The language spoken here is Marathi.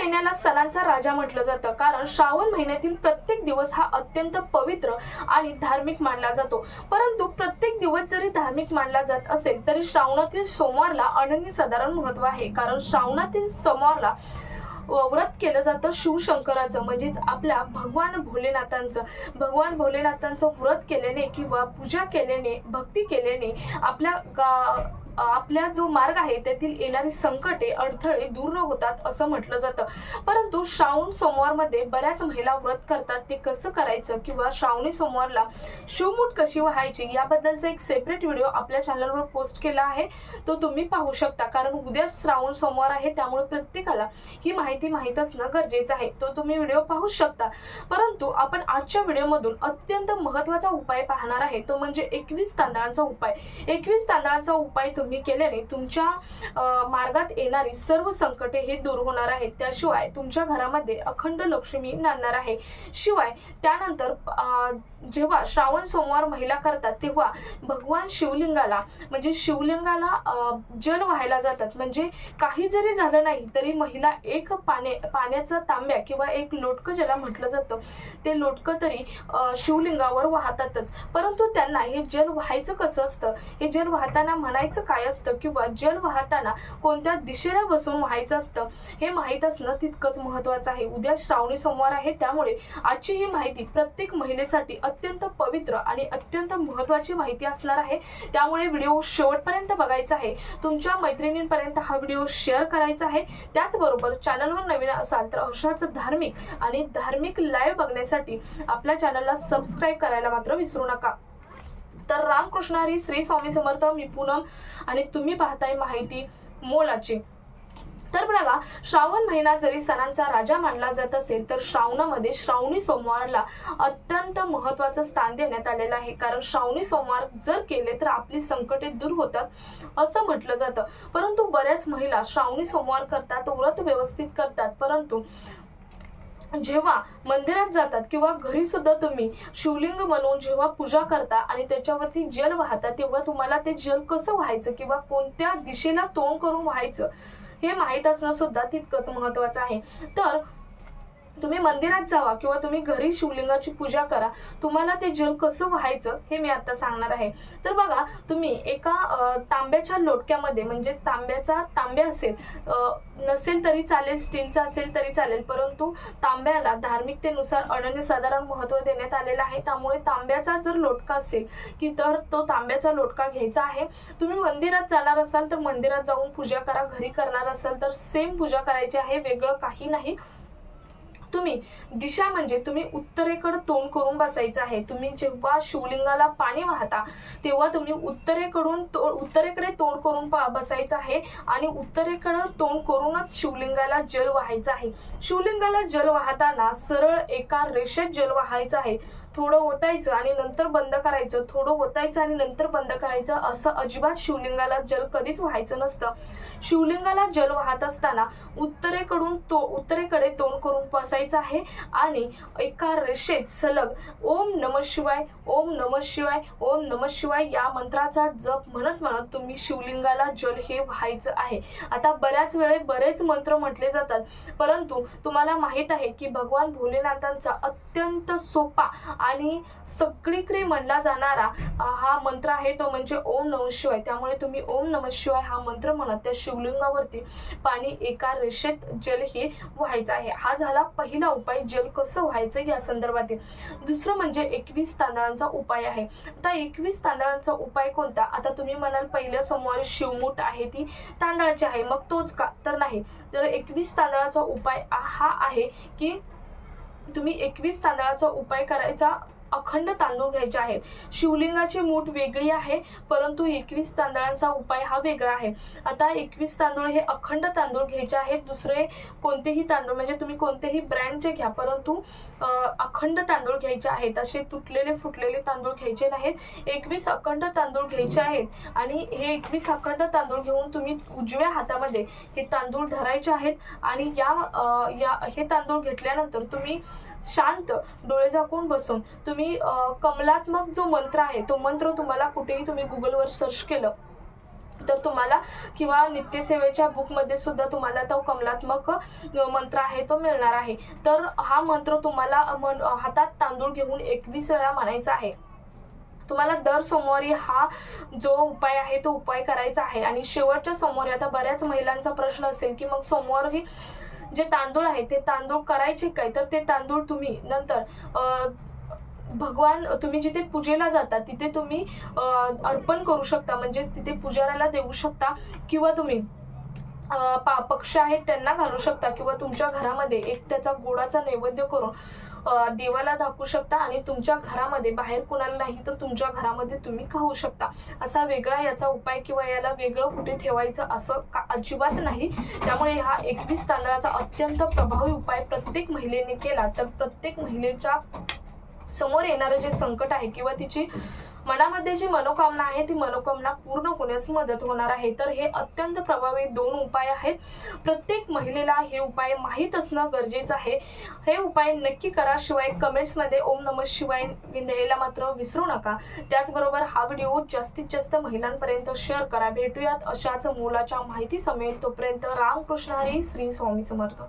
महिन्याला सणांचा राजा म्हटलं जातं, कारण श्रावण महिन्यातील प्रत्येक दिवस हा अत्यंत पवित्र आणि धार्मिक मानला जातो. परंतु प्रत्येक दिवस जरी धार्मिक मानला जात असेल तरी श्रावणातील सोमवारला अनन्यसाधारण महत्त्व आहे. कारण श्रावणातील सोमवारला व्रत केलं जातं शिवशंकराचं, म्हणजेच आपल्या भगवान भोलेनाथांचं व्रत केल्याने किंवा पूजा केल्याने, भक्ती केल्याने आपल्या जो मार्ग आहे त्यातील येणारी संकटे, अडथळे दूर होतात असं म्हटलं जातं. परंतु श्रावण सोमवारमध्ये बऱ्याच महिला व्रत करतात. ते कसं करायचं किंवा श्रावणी सोमवारला शिवमूठ कशी व्हायची याबद्दलचा एक सेपरेट व्हिडिओ आपल्या चॅनलवर पोस्ट केला आहे, तो तुम्ही पाहू शकता. कारण उद्या श्रावण सोमवार आहे, त्यामुळे प्रत्येकाला ही माहिती माहीत असणं गरजेचं आहे. तो तुम्ही व्हिडिओ पाहू शकता. परंतु आपण आजच्या व्हिडिओमधून अत्यंत महत्त्वाचा उपाय पाहणार आहे, तो म्हणजे 21 तांदळांचा उपाय. 21 तांदळांचा उपाय तुम्ही केल्याने तुमच्या मार्गात येणारी सर्व संकटे हे दूर होणार आहेत. त्याशिवाय तुमच्या घरामध्ये अखंड लक्ष्मी नांदणार आहे. शिवाय त्यानंतर जेव्हा श्रावण सोमवार महिला करतात तेव्हा भगवान शिवलिंगाला जल वाहायला जातात. म्हणजे काही जरी झालं नाही तरी महिला एक पाण्याचा तांब्या किंवा एक लोटकं ज्याला म्हटलं जातं ते लोटकं तरी शिवलिंगावर वाहतातच. परंतु त्यांना हे जल वाहायचं कसं असतं, हे जल वाहताना म्हणायचं काय असतं किंवा जल वाहताना कोणत्या दिशेला बसून व्हायचं असतं हे माहीत असणं तितकंच महत्त्वाचं आहे. उद्या श्रावणी सोमवार आहे, त्यामुळे आजची ही माहिती प्रत्येक महिलेसाठी अत्यंत पवित्र आणि अत्यंत महत्त्वाची माहिती असणार आहे. त्यामुळे व्हिडिओ शेवटपर्यंत बघायचा आहे. तुमच्या मैत्रिणींपर्यंत हा व्हिडिओ शेअर करायचा आहे. त्याचबरोबर चॅनलवर नवीन असाल तर अशाच धार्मिक लाईव्ह बघण्यासाठी आपल्या चॅनलला सबस्क्राईब करायला मात्र विसरू नका. तर रामकृष्ण हरी, श्री स्वामी समर्थ. मी पूनम आणि तुम्ही पाहताय माहिती मोलाची. तर बघा, श्रावण महिना जरी सणांचा राजा मानला जात असेल तर श्रावणामध्ये श्रावणी सोमवारला अत्यंत महत्त्वाचं स्थान देण्यात आलेलं आहे. कारण श्रावणी सोमवार जर केले तर आपली संकटे दूर होतात असं म्हटलं जातं. परंतु बऱ्याच महिला श्रावणी सोमवार करतात, व्रत व्यवस्थित करतात, परंतु जेव्हा मंदिरात जातात किंवा घरी सुद्धा तुम्ही शिवलिंग बनवून जेव्हा पूजा करता आणि त्याच्यावरती जल वाहता, तेव्हा तुम्हाला ते जल कसं व्हायचं किंवा कोणत्या दिशेला तोंड करून व्हायचं हे माहीत असणं सुद्धा तितकंच महत्त्वाचं आहे. तर तुम्ही मंदिरात जावा किंवा तुम्ही घरी शिवलिंगाची पूजा करा, तुम्हाला ते जल कसं व्हायचं हे मी आता सांगणार आहे. तर बघा, तुम्ही एका तांब्याच्या लोटक्यामध्ये, म्हणजे तांब्या असेल, नसेल तरी चालेल, स्टीलचा असेल तरी चालेल, परंतु तांब्याला धार्मिकतेनुसार अनन्यसाधारण महत्त्व देण्यात आलेलं आहे. त्यामुळे तांब्याचा जर लोटका असेल की तर तो तांब्याचा लोटका घ्यायचा आहे. तुम्ही मंदिरात जाणार असाल तर मंदिरात जाऊन पूजा करा, घरी करणार असाल तर सेम पूजा करायची आहे, वेगळं काही नाही. तुम्ही दिशा म्हणजे तुम्ही उत्तरेकडे तोंड करून बसायचं आहे. तुम्ही जेव्हा शिवलिंगाला पाणी वाहता तेव्हा तुम्ही उत्तरेकडे तोंड करून बसायचं आहे आणि उत्तरेकडे तोंड करूनच शिवलिंगाला जल वाहायचं आहे. शिवलिंगाला जल वाहताना सरळ एका रेषेत जल वाहायचं आहे. थोडं ओतायचं आणि नंतर बंद करायचं, थोडं ओतायचं आणि नंतर बंद करायचं, असं अजिबात शिवलिंगाला जल कधीच व्हायचं नसतं. शिवलिंगाला जल वाहत असताना उत्तरेकडे तोंड करून बसायचं आहे आणि एका रेषेत सलग ओम नमः शिवाय, ओम नमः शिवाय, ओम नमः शिवाय या मंत्राचा जप म्हणत म्हणत तुम्ही शिवलिंगाला जल हे व्हायचं आहे. आता बरेच मंत्र म्हटले जातात, परंतु तुम्हाला माहित आहे की भगवान भोलेनाथांचा अत्यंत सोपा आणि सगळीकडे म्हणला जाणारा हा मंत्र आहे, तो म्हणजे ओम नमः शिवाय. त्यामुळे तुम्ही ओम नमः शिवाय हा मंत्र म्हणत त्या शिवलिंगावरती पाणी एका रेषेत जल हे व्हायचं आहे. हा झाला पहिला उपाय, जल कसं व्हायचं या संदर्भातील. दुसरं म्हणजे 21 तांदळांचा उपाय आहे. आता 21 तांदळांचा उपाय कोणता? आता तुम्ही म्हणाल पहिल्या सोमवारी शिवमूठ आहे ती तांदळाची आहे, मग तोच का? तर नाही. तर 21 तांदळाचा उपाय हा आहे की तुम्ही 21 तांदळाचा उपाय करायचा. अखंड तांदूळ घ्यायचे आहेत. शिवलिंगाची मूठ वेगळी आहे, परंतु 21 तांदळांचा उपाय हा वेगळा आहे. आता 21 तांदूळ हे अखंड तांदूळ घ्यायचे आहेत. दुसरे कोणतेही तांदूळ, म्हणजे तुम्ही कोणतेही ब्रँडचे घ्या, परंतु अखंड तांदूळ घ्यायचे आहेत. असे तुटलेले फुटलेले तांदूळ घ्यायचे नाहीत. 21 अखंड तांदूळ घ्यायचे आहेत आणि हे 21 अखंड तांदूळ घेऊन तुम्ही उजव्या हातामध्ये हे तांदूळ धरायचे आहेत आणि हे तांदूळ घेतल्यानंतर तुम्ही शांत डोळे झाकून बसून तुम्ही कमलात्मक जो मंत्र आहे तो मंत्र तुम्हाला कुठेही तुम्ही गुगलवर सर्च केलं तर तुम्हाला किंवा नित्यसेवेच्या बुकमध्ये सुद्धा तुम्हाला तो कमलात्मक मंत्र आहे तो मिळणार आहे. तर हा मंत्र तुम्हाला हातात तांदूळ घेऊन 21 वेळा म्हणायचा आहे. तुम्हाला दर सोमवारी हा जो उपाय आहे तो उपाय करायचा आहे. आणि शेवटच्या सोमवारी, आता बऱ्याच महिलांचा प्रश्न असेल की मग सोमवारी जे तांदूळ आहे ते तांदूळ करायचे काय, तर ते तांदूळ तुम्ही नंतर भगवान, तुम्ही जिथे पूजेला जाता तिथे तुम्ही अर्पण करू शकता, म्हणजेच तिथे पुजाऱ्याला देऊ शकता, किंवा तुम्ही पक्षी आहेत त्यांना घालू शकता, किंवा तुमच्या घरामध्ये एक त्याचा गोडाचा नैवेद्य करून देवाला दाखवू शकता आणि तुमच्या घरामध्ये, बाहेर कोणाला नाही तर तुमच्या घरामध्ये तुम्ही खाऊ शकता. असा वेगळा याचा उपाय किंवा याला वेगळं कुठे ठेवायचं असं अजिबात नाही. त्यामुळे हा 21 तांदळाचा अत्यंत प्रभावी उपाय प्रत्येक महिलेने केला तर प्रत्येक महिलेच्या समोर येणारं जे संकट आहे किंवा तिची मनामध्ये जी मनोकामना आहे ती मनोकामना पूर्ण होण्यास मदत होणार आहे. तर हे अत्यंत प्रभावी 2 उपाय आहेत. प्रत्येक महिलेला हे उपाय माहीत असणं गरजेचं आहे. हे उपाय नक्की करा. शिवाय कमेंट्समध्ये ओम नमः शिवाय लिहायला मात्र विसरू नका. त्याचबरोबर हा व्हिडिओ जास्तीत जास्त महिलांपर्यंत शेअर करा. भेटूयात अशाच मोलाच्या माहिती समेत. तोपर्यंत रामकृष्ण हरी. श्री स्वामी समर्थ.